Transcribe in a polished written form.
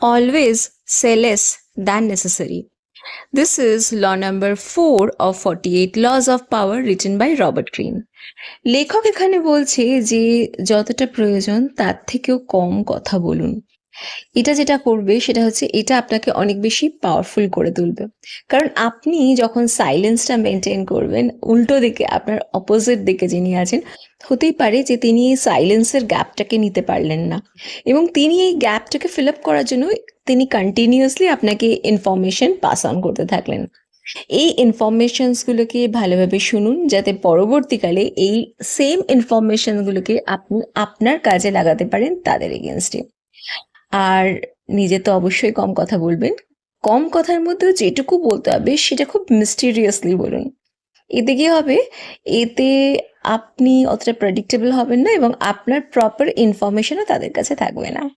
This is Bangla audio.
Always say less than necessary. This is law number 4 of 48 Laws of Power written by Robert Greene. লেখক এখানে বলছে যে যতটা প্রয়োজন তার থেকেও কম কথা বলুন। এটা যেটা করবে সেটা হচ্ছে এটা আপনাকে অনেক বেশি পাওয়ারফুল করে তুলবে। কারণ আপনি যখন সাইলেন্সটা মেনটেন করবেন, উল্টো দিকে আপনার অপোজিট দিকে যিনি আছেন, হতেই পারে যে তিনি এই সাইলেন্সের গ্যাপটাকে নিতে পারলেন না এবং তিনি এই গ্যাপটাকে ফিল আপ করার জন্য তিনি কন্টিনিউয়াসলি আপনাকে ইনফরমেশন পাস অন করতে থাকলেন। এই ইনফরমেশনসগুলোকে ভালোভাবে শুনুন যাতে পরবর্তীকালে এই সেম ইনফরমেশনগুলোকে আপনি আপনার কাজে লাগাতে পারেন তাদের এগেনস্টে। আর নিজে তো অবশ্যই কম কথা বলবেন। কম কথার মধ্যেও যেটুকু বলতে হবে সেটা খুব মিস্টিরিয়াসলি বলুন। এতে কি হবে? এতে আপনি অতটা প্রেডিক্টেবল হবেন না এবং আপনার প্রপার ইনফরমেশনও তাদের কাছে থাকবে না।